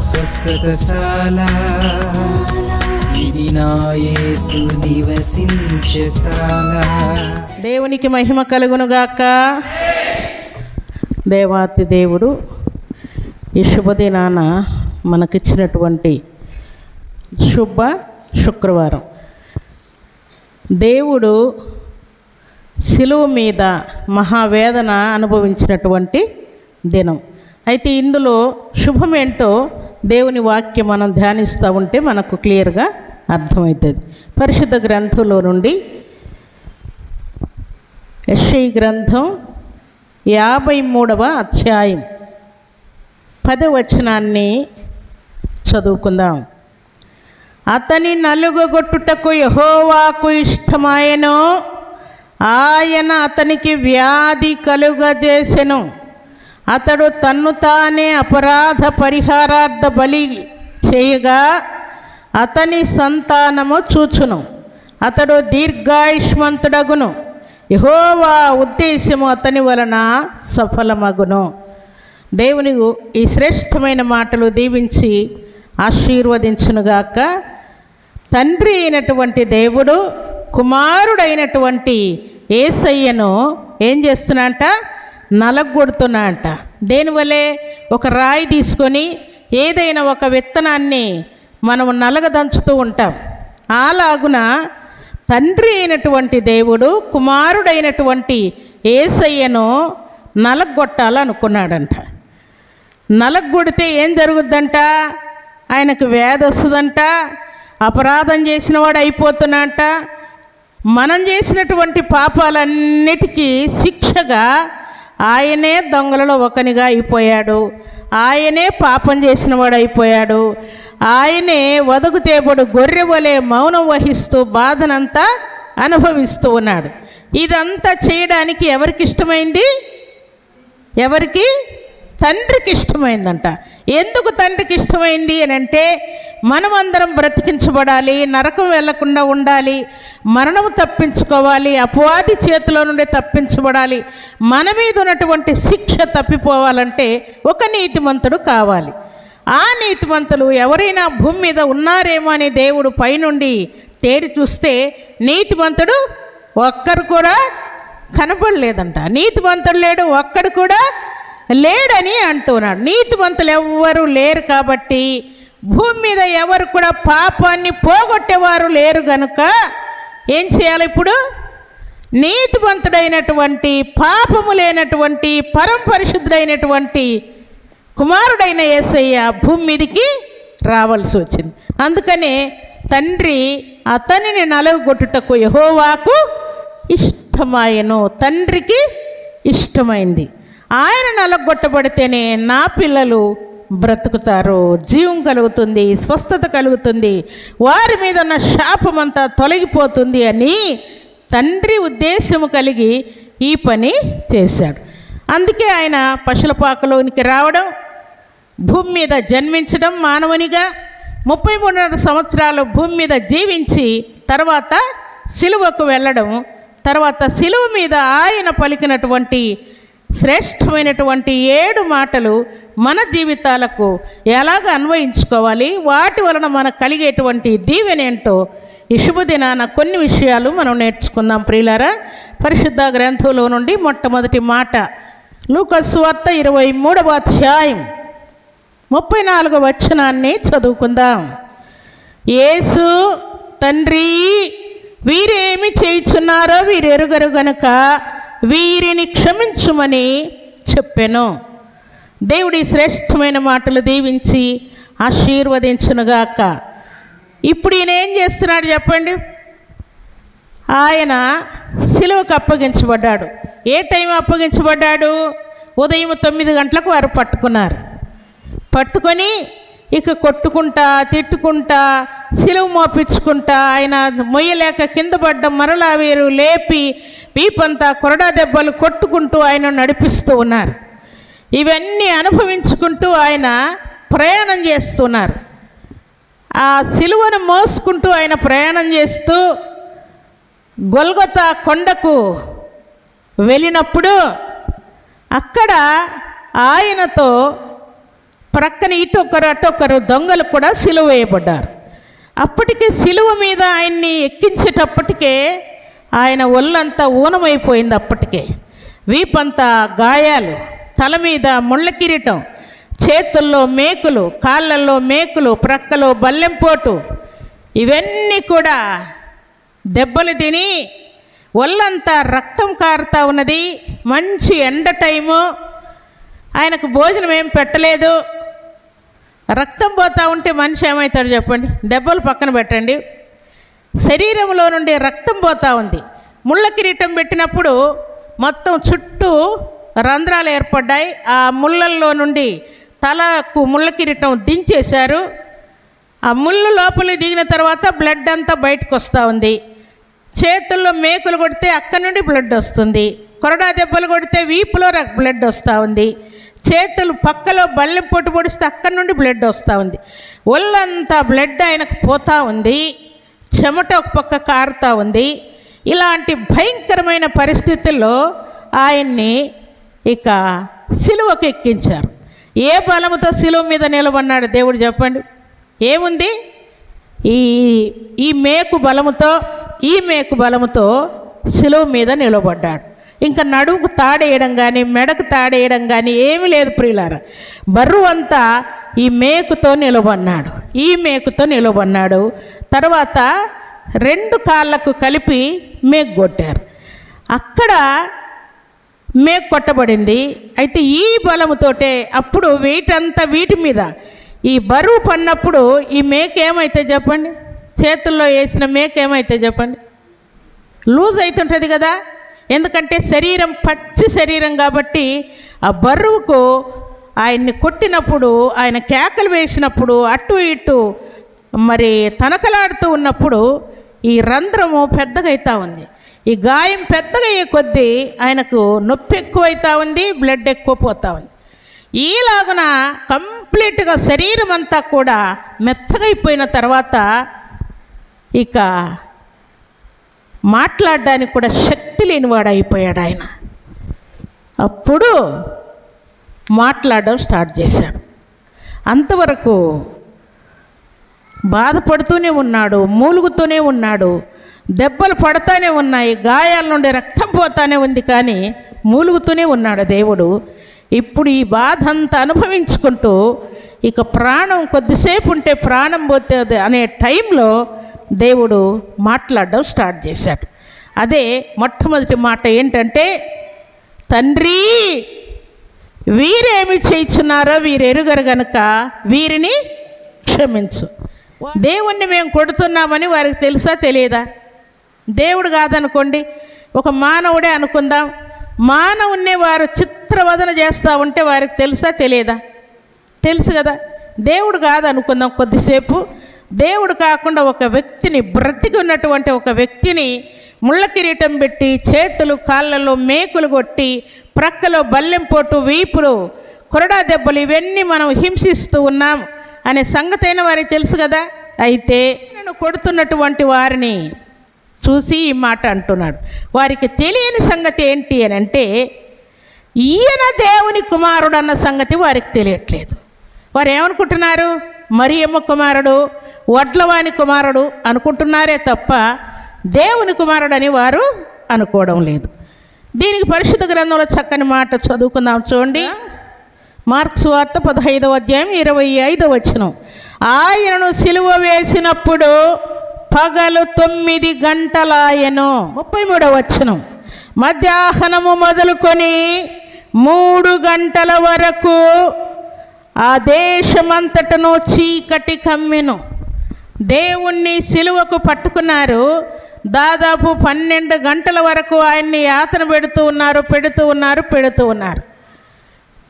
స్వస్థతశాల ఇది నా యేసు నివసించశాల. దేవునికి మహిమ కలుగునుగాక. దేవాతి దేవుడు ఈ శుభదినాన మనకిచ్చినటువంటి శుభ శుక్రవారం. దేవుడు శిలువ మీద మహావేదన అనుభవించినటువంటి దినం. అయితే ఇందులో శుభమేంటో దేవుని వాక్యం మనం ధ్యానిస్తూ ఉంటే మనకు క్లియర్గా అర్థమవుతుంది. పరిశుద్ధ గ్రంథంలో నుండి యెషయా గ్రంథం 53వ అధ్యాయం 10వ వచనాన్ని చదువుకుందాం. అతని నలుగగొట్టుటకు యెహోవాకు ఇష్టమాయెను, ఆయన అతనికి వ్యాధి కలుగజేసెను. అతడు తన్ను తానే అపరాధ పరిహారార్థ బలి చేయగా అతని సంతానము చూచును. అతడు దీర్ఘాయుష్మంతుడగును, యెహోవా ఉద్దేశము అతని వలన సఫలమగును. దేవుని ఈ శ్రేష్టమైన మాటలు దీవించి ఆశీర్వదించునుగాక. తండ్రి అయినటువంటి దేవుడు కుమారుడైనటువంటి యేసయ్యను ఏం చేస్తున్నట? నలగొడుతున్నట. దేనివల్లే? ఒక రాయి తీసుకొని ఏదైనా ఒక విత్తనాన్ని మనం నలగదంచుతూ ఉంటాం. అలాగున తండ్రి అయినటువంటి దేవుడు కుమారుడైనటువంటి యేసయ్యను నలగొట్టాలనుకున్నాడంట. నలగొడితే ఏం జరుగుద్దంట? ఆయనకు వ్యాధి వస్తుందంట, అపరాధం చేసిన వాడు అయిపోతున్నట్ట. మనం చేసినటువంటి పాపాలన్నిటికీ శిక్షగా ఆయనే దొంగలలో ఒకనిగా అయిపోయాడు. ఆయనే పాపం చేసిన వాడు అయిపోయాడు. ఆయనే వదకుతేబడు గొర్రె వలె మౌనం వహిస్తూ బాధనంతా అనుభవిస్తూ ఉన్నాడు. ఇదంతా చేయడానికి ఎవరికి ఇష్టమైంది? ఎవరికి? తండ్రికి ఇష్టమైందంట. ఎందుకు తండ్రికి ఇష్టమైంది అని అంటే, మనమందరం బ్రతికించబడాలి, నరకం వెళ్లకుండా ఉండాలి, మరణం తప్పించుకోవాలి, అపవాది చేతిలో నుండి తప్పించబడాలి, మన మీద ఉన్నటువంటి శిక్ష తప్పిపోవాలంటే ఒక నీతిమంతుడు కావాలి. ఆ నీతిమంతులు ఎవరైనా భూమి మీద ఉన్నారేమో అని దేవుడు పైనుండి తేరి చూస్తే నీతిమంతుడు ఒక్కరు కూడా కనపడలేదంట. నీతిమంతుడు లేడు, ఒక్కడు కూడా లేడని అంటున్నాడు. నీతిమంతులు ఎవ్వరూ లేరు కాబట్టి భూమి మీద ఎవరు కూడా పాపాన్ని పోగొట్టేవారు లేరు గనుక ఏం చేయాలి? ఇప్పుడు నీతిమంతుడైనటువంటి, పాపము లేనటువంటి, పరమపరిశుద్ధుడైనటువంటి కుమారుడైన యేసయ్య భూమి మీదకి రావాల్సి వచ్చింది. అందుకనే తండ్రి అతనిని నలగొట్టుటకు యెహోవాకు ఇష్టమాయెను. తండ్రికి ఇష్టమైంది. ఆయన నలగొట్టబడితేనే నా పిల్లలు బ్రతుకుతారు, జీవం కలుగుతుంది, స్వస్థత కలుగుతుంది, వారి మీద ఉన్న శాపమంతా తొలగిపోతుంది అని తండ్రి ఉద్దేశము కలిగి ఈ పని చేశాడు. అందుకే ఆయన పశులపాకలోనికి రావడం, భూమి మీద జన్మించడం, మానవునిగా 33 సంవత్సరాలు భూమి మీద జీవించి తర్వాత సిలువకు వెళ్ళడం, తర్వాత సిలువ మీద ఆయన పలికినటువంటి శ్రేష్టమైనటువంటి 7 మాటలు మన జీవితాలకు ఎలాగ అన్వయించుకోవాలి, వాటి వలన మనకు కలిగేటువంటి దీవెనేంటో ఈ శుభదినాన కొన్ని విషయాలు మనం నేర్చుకుందాం. ప్రియులారా, పరిశుద్ధ గ్రంథంలో నుండి మొట్టమొదటి మాట లూకా సువార్త 23వ అధ్యాయం 34వ వచనాన్ని చదువుకుందాం. యేసు, తండ్రి, వీరేమి చేయుచున్నారో వీరెరుగరు గనుక వీరిని క్షమించుమని చెప్పెను. దేవుడి శ్రేష్టమైన మాటలు దీవించి ఆశీర్వదించునుగాక. ఇప్పుడు ఈయన ఏం చేస్తున్నాడు చెప్పండి? ఆయన సిలువకు అప్పగించబడ్డాడు. ఏ టైం అప్పగించబడ్డాడు? ఉదయం 9 గంటలకు వారు పట్టుకున్నారు. పట్టుకొని ఇక కొట్టుకుంటా, తిట్టుకుంటా, సిలువ మోపించుకుంటా, ఆయన మొయ్యలేక కింద పడ్డం, మరలా వీరు లేపి వీపంతా కొరడా దెబ్బలు కొట్టుకుంటూ ఆయన నడిపిస్తూ ఉన్నారు. ఇవన్నీ అనుభవించుకుంటూ ఆయన ప్రయాణం చేస్తున్నారు. ఆ సిలువను మోసుకుంటూ ఆయన ప్రయాణం చేస్తూ గొల్గొతా కొండకు వెళ్ళినప్పుడు అక్కడ ఆయనతో ప్రక్కన ఇటొక్కరు అటొక్కరు దొంగలు కూడా సిలువ వేయబడ్డారు. అప్పటికే సిలువ మీద ఆయన్ని ఎక్కించేటప్పటికే ఆయన ఒళ్ళంతా ఊనమైపోయింది. అప్పటికే వీపంతా గాయాలు, తల మీద ముళ్ళ కిరీటం, చేతుల్లో మేకులు, కాళ్ళల్లో మేకులు, ప్రక్కలో బల్లెంపోటు, ఇవన్నీ కూడా దెబ్బలు తిని ఒళ్ళంతా రక్తం కారుతూ ఉన్నది. మంచి ఎండ టైము, ఆయనకు భోజనం ఏం పెట్టలేదు. రక్తం పోతూ ఉంటే మనిషి ఏమవుతాడు చెప్పండి? దెబ్బలు పక్కన పెట్టండి, శరీరంలో నుండి రక్తం పోతూ ఉంది. ముళ్ళ కిరీటం పెట్టినప్పుడు మొత్తం చుట్టూ రంధ్రాలు ఏర్పడ్డాయి. ఆ ముళ్ళల్లో నుండి తలకు ముళ్ళ కిరీటం దించేశారు. ఆ ముళ్ళు లోపలికి దిగిన తర్వాత బ్లడ్ అంతా బయటకు వస్తూ ఉంది. చేతుల్లో మేకులు కొడితే అక్కడి నుండి బ్లడ్ వస్తుంది. కొరడా దెబ్బలు కొడితే వీపులో బ్లడ్ వస్తూ ఉంది. చేతులు పక్కలో బల్లెం పొట్టు పొడిస్తే అక్కడి నుండి బ్లడ్ వస్తూ ఉంది. ఒళ్ళంతా బ్లడ్ ఆయనకు పోతూ ఉంది. చెమట ఒక పక్క కారుతూ ఉంది. ఇలాంటి భయంకరమైన పరిస్థితుల్లో ఆయన్ని ఇక సిలువకు ఎక్కించారు. ఏ బలముతో సిలువ మీద నిలబడినాడు దేవుడు చెప్పండి? ఏముంది? ఈ మేకు బలముతో సిలువ మీద నిలబడ్డాడు. ఇంకా నడుముకు తాడేయడం కానీ మెడకు తాడేయడం కానీ ఏమీ లేదు ప్రియులారా. బరువంతా ఈ మేకుతో నిలబడినాడు. తర్వాత 2 కాళ్ళకు కలిపి మేకు కొట్టారు. అక్కడ మేకు కొట్టబడింది. అయితే ఈ బలముతోటే అప్పుడు వెయిట్ అంతా వీటి మీద ఈ బరువు పడినప్పుడు ఈ మేకు ఏమైతే చెప్పండి? చేతుల్లో వేసిన మేకు ఏమైతే చెప్పండి? లూజ్ అవుతుంటుంది కదా. ఎందుకంటే శరీరం పచ్చి శరీరం కాబట్టి ఆ బరువుకు ఆయన్ని కొట్టినప్పుడు, ఆయన కేకలు వేసినప్పుడు, అటు ఇటు మరి తనకలాడుతూ ఉన్నప్పుడు ఈ రంధ్రము పెద్దగా అవుతూ ఉంది. ఈ గాయం పెద్దగా అయ్యే కొద్దీ ఆయనకు నొప్పి ఎక్కువైతా ఉంది, బ్లడ్ ఎక్కువ పోతూ ఉంది. ఈలాగున కంప్లీట్గా శరీరం అంతా కూడా మెత్తగా అయిపోయిన తర్వాత ఇక మాట్లాడడానికి కూడా శక్తి లేనివాడు అయిపోయాడు ఆయన. అప్పుడు మాట్లాడడం స్టార్ట్ చేశాడు. అంతవరకు బాధపడుతూనే ఉన్నాడు, మూలుగుతూనే ఉన్నాడు, దెబ్బలు పడతానే ఉన్నాయి, గాయాల నుండి రక్తం పోతానే ఉంది, కానీ మూలుగుతూనే ఉన్నాడు దేవుడు. ఇప్పుడు ఈ బాధ అంతా అనుభవించుకుంటూ ఇక ప్రాణం కొద్దిసేపు ఉంటే ప్రాణం పోతుంది అనే టైంలో దేవుడు మాట్లాడడం స్టార్ట్ చేశాడు. అదే మొట్టమొదటి మాట ఏంటంటే, తండ్రి వీరేమి చేయుచున్నారో వీరు ఎరుగరు గనుక వీరిని క్షమించు. దేవుణ్ణి మేము కొడుతున్నామని వారికి తెలుసా తెలియదా? దేవుడు కాదనుకోండి, ఒక మానవుడే అనుకుందాం. మానవుణ్ణి వారు చిత్రవదన చేస్తూ ఉంటే వారికి తెలుసా తెలియదా? తెలుసు కదా. దేవుడు కాదనుకుందాం కొద్దిసేపు. దేవుడు కాకుండా ఒక వ్యక్తిని, బ్రతికి ఉన్నటువంటి ఒక వ్యక్తిని ముళ్ళ కిరీటం పెట్టి చేతులు కాళ్ళలో మేకులు కొట్టి ప్రక్కలో బల్లెం పోటు, వీపులు, కొరడా దెబ్బలు, ఇవన్నీ మనం హింసిస్తూ ఉన్నాం అనే సంగతి అయిన వారికి తెలుసు కదా. అయితే నేను కొడుతున్నటువంటి వారిని చూసి ఈ మాట అంటున్నాడు. వారికి తెలియని సంగతి ఏంటి అని అంటే, ఈయన దేవుని కుమారుడు అన్న సంగతి వారికి తెలియట్లేదు. వారు ఏమనుకుంటున్నారు? మరియమ్మ కుమారుడు, వడ్లవాని కుమారుడు అనుకుంటున్నారే తప్ప దేవుని కుమారుడు అని వారు అనుకోవడం లేదు. దీనికి పరిశుద్ధ గ్రంథంలో చక్కని మాట చదువుకుందాం చూడండి. మార్కు సువార్త 15వ అధ్యాయం 25వ వచనం. ఆయనను సిలువ వేసినప్పుడు పగలు 9 గంటలాయెను. 33వ వచనం. మధ్యాహ్నము మొదలుకొని 3 గంటల వరకు ఆ దేశమంతటను చీకటి కమ్మెను. దేవుణ్ణి సిలువకు పట్టుకున్నారు. దాదాపు 12 గంటల వరకు ఆయన్ని యాతన పెడుతూ ఉన్నారు.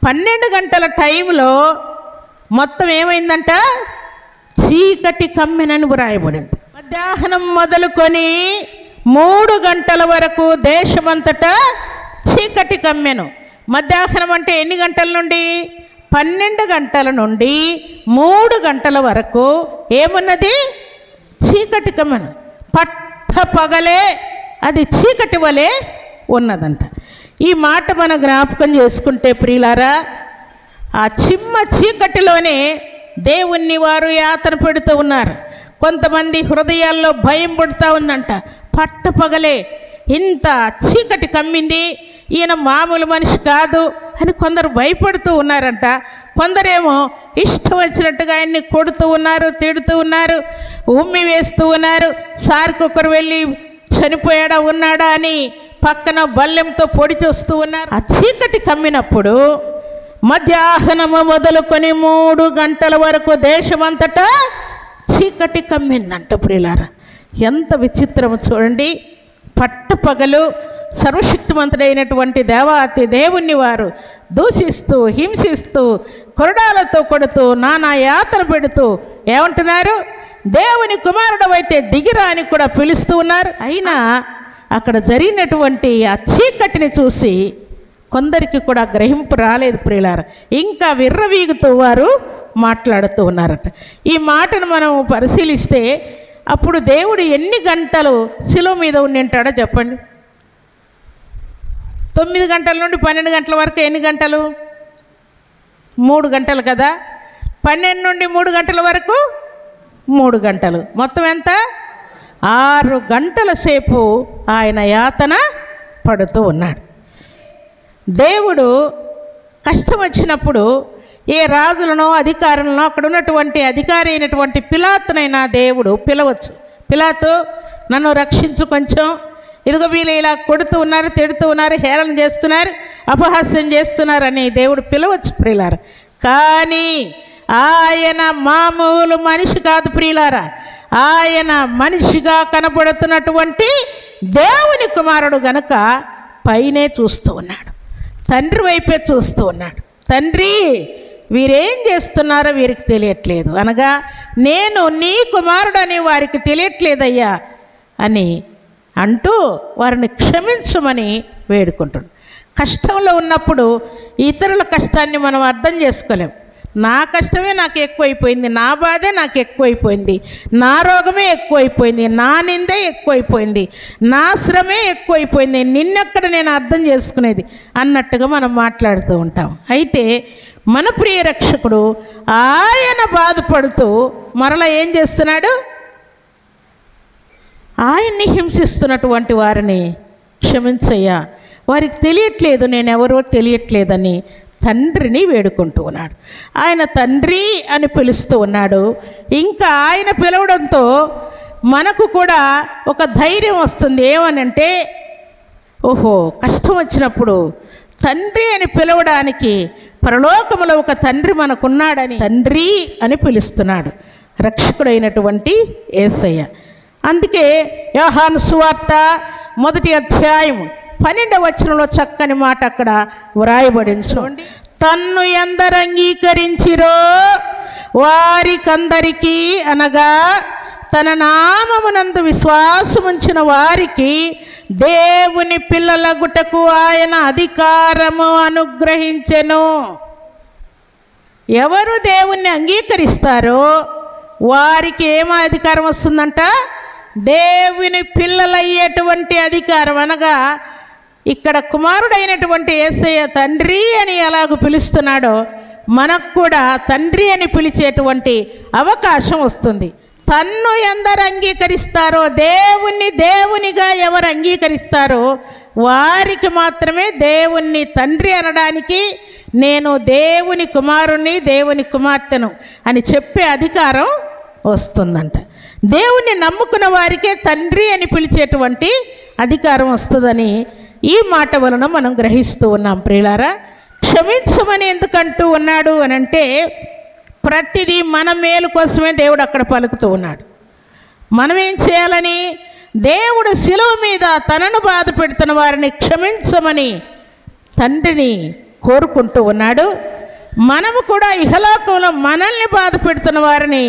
12 గంటల టైంలో మొత్తం ఏమైందంట? చీకటి కమ్మెనని వ్రాయబడింది. మధ్యాహ్నం మొదలుకొని 3 గంటల వరకు దేశమంతటా చీకటి కమ్మెను. మధ్యాహ్నం అంటే ఎన్ని గంటల నుండి? 12 గంటల నుండి 3 గంటల వరకు ఏమున్నది? చీకటి కమ్మెను. పట్ట పగలే అది చీకటి వలె ఉన్నదంట. ఈ మాట మనం జ్ఞాపకం చేసుకుంటే ప్రియులారా, ఆ చిమ్మ చీకటిలోనే దేవుణ్ణి వారు యాతన పెడుతూ ఉన్నారు. కొంతమంది హృదయాల్లో భయం పుడుతూ ఉందంట. పట్టపగలే ఇంత చీకటి కమ్మింది, ఈయన మామూలు మనిషి కాదు అని కొందరు భయపడుతూ ఉన్నారంట. కొందరేమో ఇష్టం వచ్చినట్టుగా ఆయన్ని కొడుతూ ఉన్నారు, తిడుతూ ఉన్నారు, ఉమ్మి వేస్తూ ఉన్నారు. సార్కొకరు వెళ్ళి చనిపోయాడా ఉన్నాడా అని పక్కన బల్లెంతో పొడి చూస్తూ ఉన్నారు. ఆ చీకటి కమ్మినప్పుడు మధ్యాహ్నము మొదలుకొని 3 గంటల వరకు దేశమంతటా చీకటి కమ్మిందంట. ప్రియులారా, ఎంత విచిత్రము చూడండి. పట్టపగలు సర్వశక్తిమంతుడైనటువంటి దేవాతి దేవుణ్ణి వారు దూషిస్తూ, హింసిస్తూ, కొరడాలతో కొడుతూ, నానా యాతన పెడుతూ ఏమంటున్నారు? దేవుని కుమారుడవైతే దిగిరా అని కూడా పిలుస్తూ ఉన్నారు. అయినా అక్కడ జరిగినటువంటి ఆ చీకటిని చూసి కొందరికి కూడా గ్రహింపు రాలేదు ప్రియులారా. ఇంకా విర్రవీగుతూ వారు మాట్లాడుతూ ఉన్నారట. ఈ మాటను మనం పరిశీలిస్తే అప్పుడు దేవుడు ఎన్ని గంటలు శిలువ మీద ఉండింటాడో చెప్పండి. 9 గంటల నుండి 12 గంటల వరకు ఎన్ని గంటలు? 3 గంటలు కదా. 12 నుండి 3 గంటల వరకు 3 గంటలు, మొత్తం ఎంత? 6 గంటల సేపు ఆయన యాతన పడుతూ ఉన్నాడు. దేవుడు కష్టం వచ్చినప్పుడు ఏ రాజులను, అధికారులను, అక్కడ ఉన్నటువంటి అధికారి అయినటువంటి పిలాతునైనా దేవుడు పిలవచ్చు. పిలాతు, నన్ను రక్షించు కొంచెం, ఇదిగో వీళ్ళు ఇలా కొడుతూ ఉన్నారు, తిడుతూ ఉన్నారు, హేళన చేస్తున్నారు, అపహాస్యం చేస్తున్నారని దేవుడు పిలవచ్చు ప్రియులారా. కానీ ఆయన మామూలు మనిషి కాదు ప్రియులారా. ఆయన మనిషిగా కనబడుతున్నటువంటి దేవుని కుమారుడు గనక పైనే చూస్తూ ఉన్నాడు, తండ్రి వైపే చూస్తూ ఉన్నాడు. తండ్రి, వీరేం చేస్తున్నారో వీరికి తెలియట్లేదు అనగా, నేను నీ కుమారుడని వారికి తెలియట్లేదయ్యా అని అంటూ వారిని క్షమించమని వేడుకుంటున్నాడు. కష్టంలో ఉన్నప్పుడు ఇతరుల కష్టాన్ని మనం అర్థం చేసుకోలేం. నా కష్టమే నాకు ఎక్కువైపోయింది, నా బాధే నాకు ఎక్కువైపోయింది, నా రోగమే ఎక్కువైపోయింది, నా నిందే ఎక్కువైపోయింది, నా శ్రమే ఎక్కువైపోయింది, నిన్నెక్కడ నేను అర్థం చేసుకునేది అన్నట్టుగా మనం మాట్లాడుతూ ఉంటాం. అయితే మన ప్రియ రక్షకుడు ఆయన బాధపడుతూ మరలా ఏం చేస్తున్నాడు? ఆయన్ని హింసిస్తున్నటువంటి వారిని క్షమించయ్యా, వారికి తెలియట్లేదు, నేనెవరో తెలియట్లేదని తండ్రిని వేడుకుంటూ ఉన్నాడు. ఆయన తండ్రి అని పిలుస్తూ ఉన్నాడు. ఇంకా ఆయన పిలవడంతో మనకు కూడా ఒక ధైర్యం వస్తుంది. ఏమనంటే, ఓహో, కష్టం వచ్చినప్పుడు తండ్రి అని పిలవడానికి పరలోకములో ఒక తండ్రి మనకున్నాడని తండ్రి అని పిలుస్తున్నాడు రక్షకుడైనటువంటి యేసయ్య. అందుకే యోహాను సువార్త 1వ అధ్యాయం 12వ వచనంలో చక్కని మాట అక్కడ వ్రాయబడింది చూడండి. తన్ను ఎందరు అంగీకరించిరో వారికందరికీ, అనగా తన నామమునందు విశ్వాసముంచిన వారికి దేవుని పిల్లలగుటకు ఆయన అధికారము అనుగ్రహించెను. ఎవరు దేవుణ్ణి అంగీకరిస్తారో వారికి ఏమో అధికారం వస్తుందంట? దేవుని పిల్లలయ్యేటువంటి అధికారం. అనగా ఇక్కడ కుమారుడైనటువంటి యేసయ్య తండ్రి అని ఎలాగూ పిలుస్తున్నాడో మనకు కూడా తండ్రి అని పిలిచేటువంటి అవకాశం వస్తుంది. తన్ను ఎందరు అంగీకరిస్తారో, దేవుణ్ణి దేవునిగా ఎవరు అంగీకరిస్తారో వారికి మాత్రమే దేవుణ్ణి తండ్రి అనడానికి, నేను దేవుని కుమారుణ్ణి, దేవుని కుమార్తెను అని చెప్పే అధికారం వస్తుందంట. దేవుణ్ణి నమ్ముకున్న వారికే తండ్రి అని పిలిచేటువంటి అధికారం వస్తుందని ఈ మాట వలన మనం గ్రహిస్తూ ఉన్నాం ప్రియులారా. క్షమించమని ఎందుకంటూ ఉన్నాడు అని అంటే, ప్రతిదీ మన మేలు కోసమే దేవుడు అక్కడ పలుకుతూ ఉన్నాడు. మనం ఏం చేయాలని? దేవుడు శిలువ మీద తనను బాధ పెడుతున్న వారిని క్షమించమని తండ్రిని కోరుకుంటూ ఉన్నాడు. మనము కూడా ఇహలోకంలో మనల్ని బాధ పెడుతున్న వారిని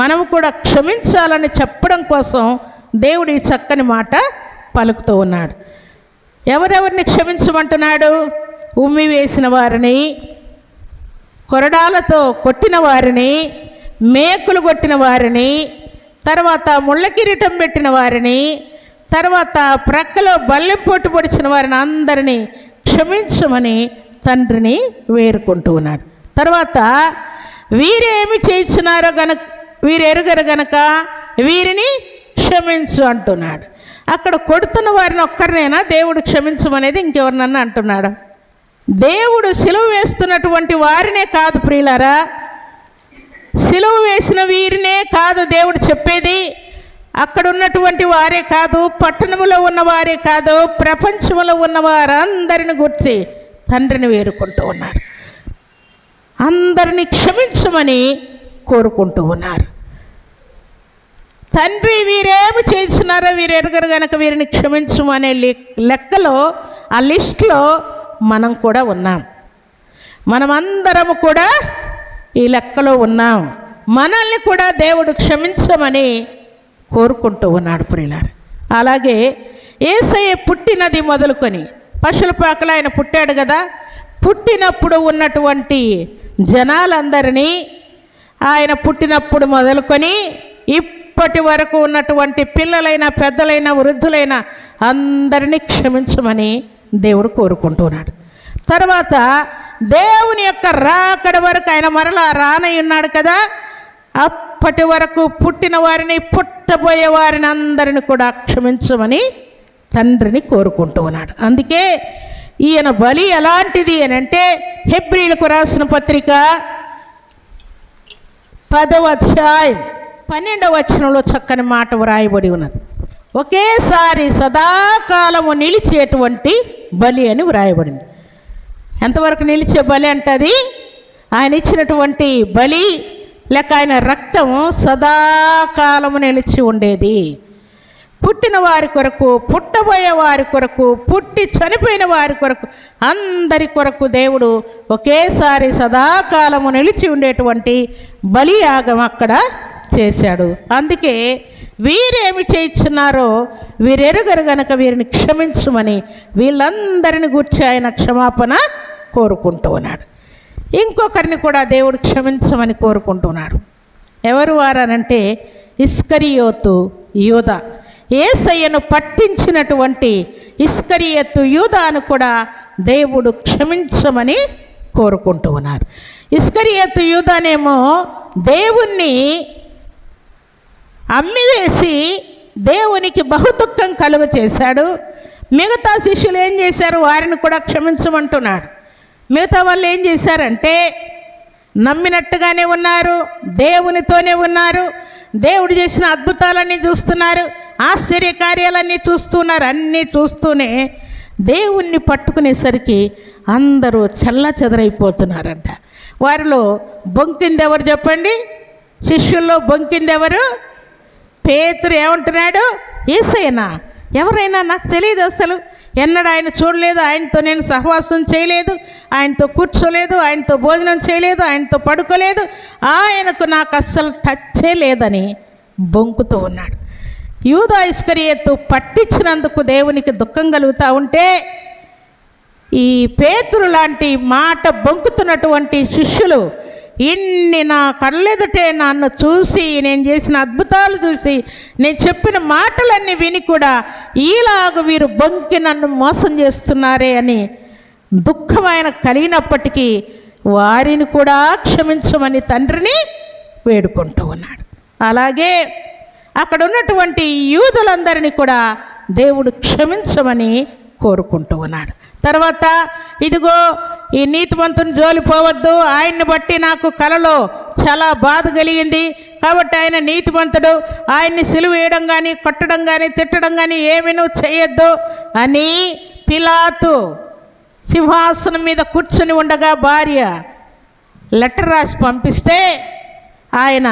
మనము కూడా క్షమించాలని చెప్పడం కోసం దేవుడు ఈ చక్కని మాట పలుకుతూ ఉన్నాడు. ఎవరెవరిని క్షమించమంటున్నాడు? ఉమ్మి వేసిన వారిని, కొరడాలతో కొట్టిన వారిని, మేకులు కొట్టిన వారిని, తర్వాత ముళ్ళ కిరీటం పెట్టిన వారిని, తర్వాత ప్రక్కలో బల్లెం పొట్టు పొడిచిన వారిని అందరినీ క్షమించమని తండ్రిని వేరుకుంటూ ఉన్నాడు. తర్వాత వీరేమి చేయించున్నారో గనక వీరు ఎరుగరు గనక వీరిని క్షమించు అంటున్నాడు. అక్కడ కొడుతున్న వారిని ఒక్కరినైనా దేవుడు క్షమించమనేది ఇంకెవరినన్నా అంటున్నాడు? దేవుడు సిలువ వేస్తున్నటువంటి వారినే కాదు ప్రియులారా, సిలువ వేసిన వీరినే కాదు దేవుడు చెప్పేది, అక్కడ ఉన్నటువంటి వారే కాదు, పట్టణంలో ఉన్నవారే కాదు, ప్రపంచంలో ఉన్న వారందరిని గురించి తండ్రిని వేరుకుంటూ ఉన్నారు. అందరినీ క్షమించమని కోరుకుంటూ ఉన్నారు. తండ్రి వీరేమి చేస్తున్నారో వీరు ఎరుగరు గనక వీరిని క్షమించమనే లెక్కలో, ఆ లిస్టులో మనం కూడా ఉన్నాం. మనమందరము కూడా ఈ లెక్కలో ఉన్నాం. మనల్ని కూడా దేవుడు క్షమించమని కోరుకుంటూ ఉన్నాడు ప్రియులారా. అలాగే యేసయ్య పుట్టినది మొదలుకొని పశువుల పాకలో ఆయన పుట్టాడు కదా, పుట్టినప్పుడు ఉన్నటువంటి జనాలందరినీ ఆయన పుట్టినప్పుడు మొదలుకొని ఇప్పటి వరకు ఉన్నటువంటి పిల్లలైన పెద్దలైన వృద్ధులైన అందరినీ క్షమించమని దేవుడు కోరుకుంటున్నాడు. తర్వాత దేవుని యొక్క రాకడ వరకు ఆయన మరలా రానై ఉన్నాడు కదా, అప్పటి వరకు పుట్టిన వారిని పుట్టబోయే వారిని అందరిని కూడా క్షమించమని తండ్రిని కోరుకుంటూ ఉన్నాడు. అందుకే ఈయన బలి ఎలాంటిది అని అంటే, హెబ్రీలకు రాసిన పత్రిక 10వ అధ్యాయం 12వ వచనంలో చక్కని మాట వ్రాయబడి ఉన్నది. ఒకేసారి సదాకాలము నిలిచేటువంటి బలి అని వ్రాయబడింది. ఎంతవరకు నిలిచే బలి అంటది? ఆయన ఇచ్చినటువంటి బలి లేక ఆయన రక్తము సదాకాలము నిలిచి ఉండేది. పుట్టిన వారి కొరకు, పుట్టబోయే వారి కొరకు, పుట్టి చనిపోయిన వారి కొరకు, అందరి కొరకు దేవుడు ఒకేసారి సదాకాలము నిలిచి ఉండేటువంటి బలియాగం అక్కడ చేశాడు. అందుకే వీరేమి చేయించున్నారో వీరెరుగరు గనక వీరిని క్షమించుమని వీళ్ళందరిని గూర్చి ఆయన క్షమాపణ కోరుకుంటూ ఉన్నాడు. ఇంకొకరిని కూడా దేవుడు క్షమించమని కోరుకుంటున్నాడు. ఎవరు వారనంటే ఇస్కరియోతు యూదా. యేసయ్యను పట్టించినటువంటి ఇస్కరియోతు యూదాను కూడా దేవుడు క్షమించమని కోరుకుంటూ ఉన్నారు. ఇస్కరియోతు యూదానేమో దేవుణ్ణి అమ్మివేసి దేవునికి బహుదుఖం కలుగ చేశాడు. మిగతా శిష్యులు ఏం చేశారు? వారిని కూడా క్షమించమంటున్నాడు. మిగతా వాళ్ళు ఏం చేశారంటే నమ్మినట్టుగానే ఉన్నారు, దేవునితోనే ఉన్నారు, దేవుడు చేసిన అద్భుతాలన్నీ చూస్తున్నారు, ఆశ్చర్య కార్యాలన్నీ చూస్తున్నారు. అన్నీ చూస్తూనే దేవుణ్ణి పట్టుకునేసరికి అందరూ చెల్లచెదరైపోతున్నారంట. వారిలో బొంకింది ఎవరు చెప్పండి? శిష్యుల్లో బొంకింది ఎవరు? పేతురు ఏమంటున్నాడు? యేసయ్యనా? ఎవరైనా నాకు తెలియదు, అసలు ఎన్నడూ ఆయన చూడలేదు, ఆయనతో నేను సహవాసం చేయలేదు, ఆయనతో కూర్చోలేదు, ఆయనతో భోజనం చేయలేదు, ఆయనతో పడుకోలేదు, ఆయనకు నాకు అస్సలు టచ్చే లేదని బొంకుతూ ఉన్నాడు. యూదా ఇస్కరియోతు పట్టించినందుకు దేవునికి దుఃఖం కలుగుతూ ఉంటే, ఈ పేతురు లాంటి మాట బొంకుతున్నటువంటి శిష్యులు ఇన్ని నా కళ్ళెదుటే నన్ను చూసి, నేను చేసిన అద్భుతాలు చూసి, నేను చెప్పిన మాటలన్నీ విని కూడా ఈలాగ వీరు బొంకి నన్ను మోసం చేస్తున్నారే అని దుఃఖం ఆయన కలిగినప్పటికీ వారిని కూడా క్షమించమని తండ్రిని వేడుకుంటూ ఉన్నాడు. అలాగే అక్కడ ఉన్నటువంటి యూదులందరినీ కూడా దేవుడు క్షమించమని కోరుకుంటూ ఉన్నాడు. తర్వాత ఇదిగో ఈ నీతిమంతుని జోలిపోవద్దు, ఆయన్ని బట్టి నాకు కలలో చాలా బాధ కలిగింది, కాబట్టి ఆయన నీతిమంతుడు, ఆయన్ని సిలువ వేయడం కానీ కొట్టడం కానీ తిట్టడం కానీ ఏమీ చేయొద్దు అని పిలాతు సింహాసనం మీద కూర్చొని ఉండగా భార్య లెటర్ రాసి పంపిస్తే ఆయన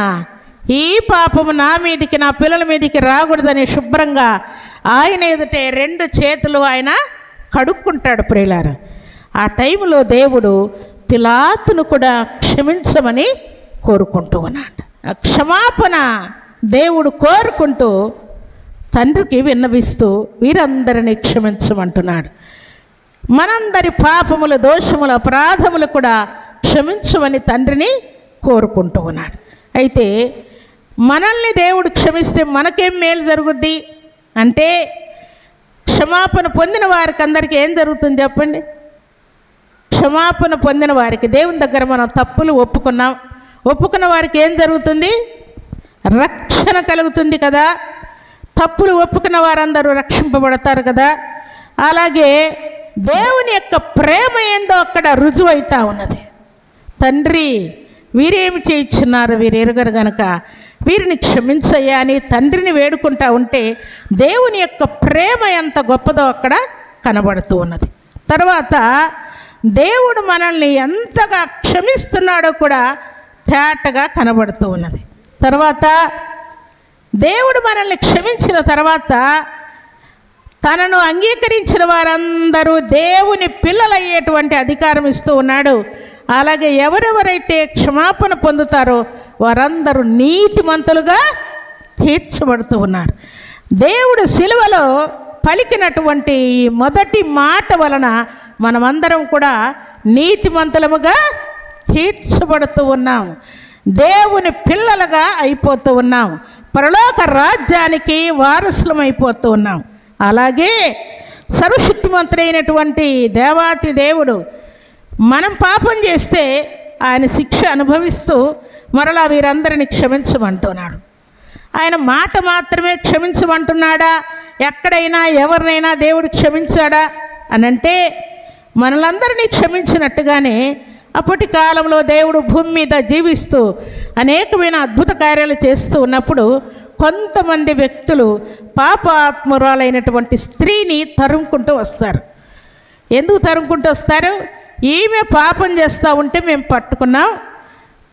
ఈ పాపము నా మీదికి, నా పిల్లల మీదికి రాకూడదని శుభ్రంగా ఆయన ఎదుటే 2 చేతులు ఆయన కడుక్కుంటాడు ప్రియులారా. ఆ టైంలో దేవుడు పిలాతును కూడా క్షమించమని కోరుకుంటూ ఉన్నాడు. ఆ క్షమాపణ దేవుడు కోరుకుంటూ తండ్రికి విన్నవిస్తూ వీరందరినీ క్షమించమంటున్నాడు. మనందరి పాపములు, దోషములు, అపరాధములు కూడా క్షమించమని తండ్రిని కోరుకుంటూ ఉన్నాడు. అయితే మనల్ని దేవుడు క్షమిస్తే మనకేం మేలు జరుగుద్ది అంటే, క్షమాపణ పొందిన వారికి అందరికీ ఏం జరుగుతుంది చెప్పండి? క్షమాపణ పొందిన వారికి, దేవుని దగ్గర మనం తప్పులు ఒప్పుకున్న వారికి ఏం జరుగుతుంది? రక్షణ కలుగుతుంది కదా. తప్పులు ఒప్పుకున్న వారందరూ రక్షింపబడతారు కదా. అలాగే దేవుని యొక్క ప్రేమ ఏందో అక్కడ రుజువైతా ఉన్నది. తండ్రి వీరేమి చేయించున్నారు, వీరు ఎరుగరు గనక వీరిని క్షమించయ్యా అని తండ్రిని వేడుకుంటా ఉంటే దేవుని యొక్క ప్రేమ ఎంత గొప్పదో అక్కడ కనబడుతూ ఉన్నది. తర్వాత దేవుడు మనల్ని ఎంతగా క్షమిస్తున్నాడో కూడా తేటగా కనబడుతూ ఉన్నది. తర్వాత దేవుడు మనల్ని క్షమించిన తర్వాత తనను అంగీకరించిన వారందరూ దేవుని పిల్లలయ్యేటువంటి అధికారం ఇస్తూ ఉన్నాడు. అలాగే ఎవరెవరైతే క్షమాపణ పొందుతారో వారందరూ నీతిమంతులుగా తీర్చబడుతూ ఉన్నారు. దేవుడు సిలువలో పలికినటువంటి ఈ మొదటి మాట వలన మనమందరం కూడా నీతిమంతులముగా తీర్చబడుతూ ఉన్నాం. దేవుని పిల్లలుగా అయిపోతూ ఉన్నాం. పరలోక రాజ్యానికి వారసులం అయిపోతూ ఉన్నాం. అలాగే సర్వశక్తిమంతుడైనటువంటి దేవాతి దేవుడు మనం పాపం చేస్తే ఆయన శిక్ష అనుభవిస్తూ మరలా వీరందరినీ క్షమించమంటున్నాడు. ఆయన మాట మాత్రమే క్షమించమంటున్నాడా? ఎక్కడైనా ఎవరినైనా దేవుడు క్షమించాడా అనంటే మనలందరినీ క్షమించినట్టుగానే అప్పటి కాలంలో దేవుడు భూమి మీద జీవిస్తూ అనేకమైన అద్భుత కార్యాలు చేస్తూ ఉన్నప్పుడు కొంతమంది వ్యక్తులు పాపాత్మురాలైనటువంటి స్త్రీని తరుముకుంటూ వస్తారు. ఎందుకు తరుముకుంటూ వస్తారు? ఈమె పాపం చేస్తూ ఉంటే మేము పట్టుకున్నాం.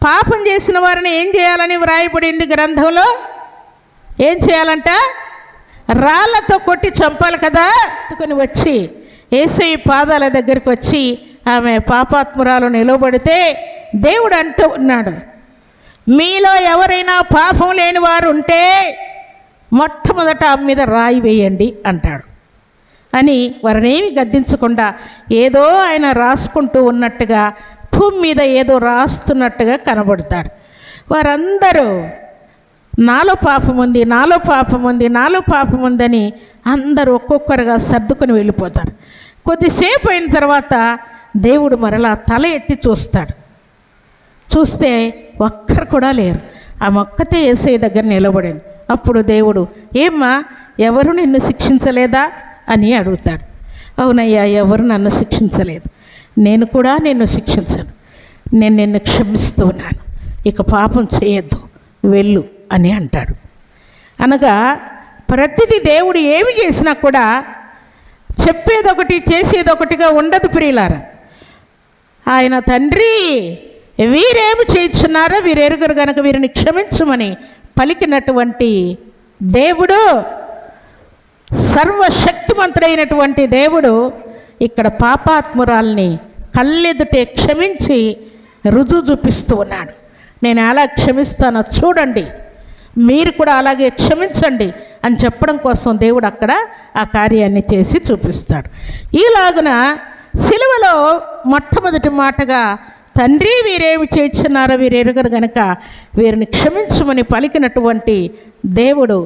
పాపం చేసిన వారిని ఏం చేయాలని వ్రాయబడింది గ్రంథంలో? ఏం చేయాలంట? రాళ్లతో కొట్టి చంపాలి కదా. ఎత్తుకొని వచ్చి యేసయ్య పాదాల దగ్గరికి వచ్చి ఆమె పాపాత్మురాలు నిలబడితే దేవుడు అంటూ ఉన్నాడు, మీలో ఎవరైనా పాపం లేని వారు ఉంటే మొట్టమొదట ఆమె మీద రాయి వేయండి అంటాడు. అని వారినేమి గద్దించకుండా ఏదో ఆయన రాసుకుంటూ ఉన్నట్టుగా భూమి మీద ఏదో రాస్తున్నట్టుగా కనబడతాడు. వారందరూ నాలో పాపం ఉంది, నాలో పాపం ఉంది, నాలో పాపం ఉందని అందరూ ఒక్కొక్కరుగా సర్దుకొని వెళ్ళిపోతారు. కొద్దిసేపు అయిన తర్వాత దేవుడు మరలా తల ఎత్తి చూస్తాడు. చూస్తే ఒక్కరు కూడా లేరు. ఆ మొక్కతే యేసయ్య దగ్గర నిలబడింది. అప్పుడు దేవుడు, ఏమ్మా ఎవరు నిన్ను శిక్షించలేదా అని అడుగుతాడు. అవునయ్యా, ఎవరు నన్ను శిక్షించలేదు, నేను కూడా నిన్ను శిక్షించను, నేను నిన్ను క్షమిస్తూ ఉన్నాను, ఇక పాపం చేయొద్దు, వెళ్ళు అని అంటాడు. అనగా ప్రతిదీ దేవుడు ఏమి చేసినా కూడా చెప్పేదొకటి చేసేదొకటిగా ఉండదు ప్రియులారా. ఆయన తండ్రి వీరేమి చేయించున్నారో వీరు ఎరుగరు గనక వీరిని క్షమించమని పలికినటువంటి దేవుడు, సర్వశక్తిమంతుడైనటువంటి దేవుడు ఇక్కడ పాపాత్మురాల్ని కళ్ళెదుటే క్షమించి రుజువు చూపిస్తూ ఉన్నాడు. నేను ఎలా క్షమిస్తానో చూడండి, మీరు కూడా అలాగే క్షమించండి అని చెప్పడం కోసం దేవుడు అక్కడ ఆ కార్యాన్ని చేసి చూపిస్తాడు. ఈలాగున సిలువలో మొట్టమొదటి మాటగా తండ్రి వీరేమి చేయించున్నారో వీరు ఎరుగరు గనక వీరిని క్షమించమని పలికినటువంటి దేవుడు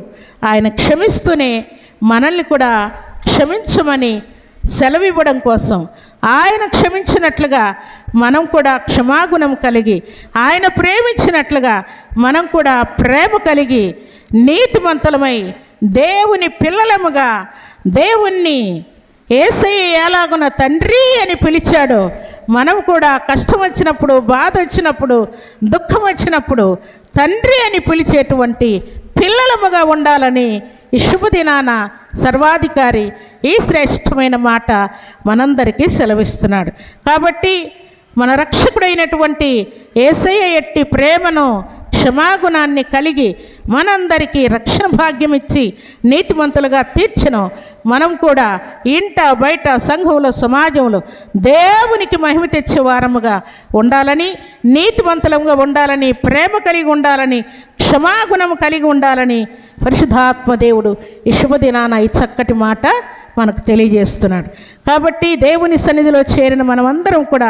ఆయన క్షమిస్తూనే మనల్ని కూడా క్షమించమని సెలవివ్వడం కోసం, ఆయన క్షమించినట్లుగా మనం కూడా క్షమాగుణం కలిగి, ఆయన ప్రేమించినట్లుగా మనం కూడా ప్రేమ కలిగి నీతిమంతులమై దేవుని పిల్లలముగా, దేవుణ్ణి యేసయ్య ఎలాగున తండ్రి అని పిలిచాడో మనం కూడా కష్టం వచ్చినప్పుడు, బాధ వచ్చినప్పుడు, దుఃఖం వచ్చినప్పుడు తండ్రి అని పిలిచేటువంటి పిల్లలముగా ఉండాలని ఈ శుభదినాన సర్వాధికారి ఈ శ్రేష్టమైన మాట మనందరికీ సెలవిస్తున్నాడు. కాబట్టి మన రక్షకుడైనటువంటి యేసయ్య ఎట్టి ప్రేమను, క్షమాగుణాన్ని కలిగి మనందరికీ రక్షణ భాగ్యం ఇచ్చి నీతిమంతులుగా తీర్చను మనం కూడా ఇంట బయట సంఘంలో సమాజంలో దేవునికి మహిమ తెచ్చే వారముగా ఉండాలని, నీతిమంతులుగా ఉండాలని, ప్రేమ కలిగి ఉండాలని, క్షమాగుణం కలిగి ఉండాలని పరిశుద్ధాత్మ దేవుడు ఈ శుభదినాన ఈ చక్కటి మాట మనకు తెలియజేస్తున్నాడు. కాబట్టి దేవుని సన్నిధిలో చేరిన మనమందరం కూడా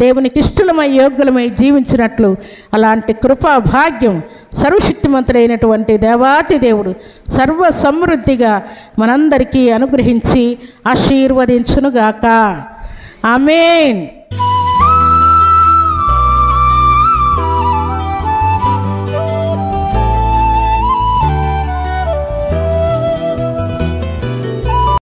దేవునికి ఇష్టలమై యోగ్యులమై జీవించినట్లు అలాంటి కృపా భాగ్యం సర్వశక్తిమంతుడైనటువంటి దేవాతి దేవుడు సర్వ సమృద్ధిగా మనందరికీ అనుగ్రహించి ఆశీర్వదించునుగాక. ఆమేన్.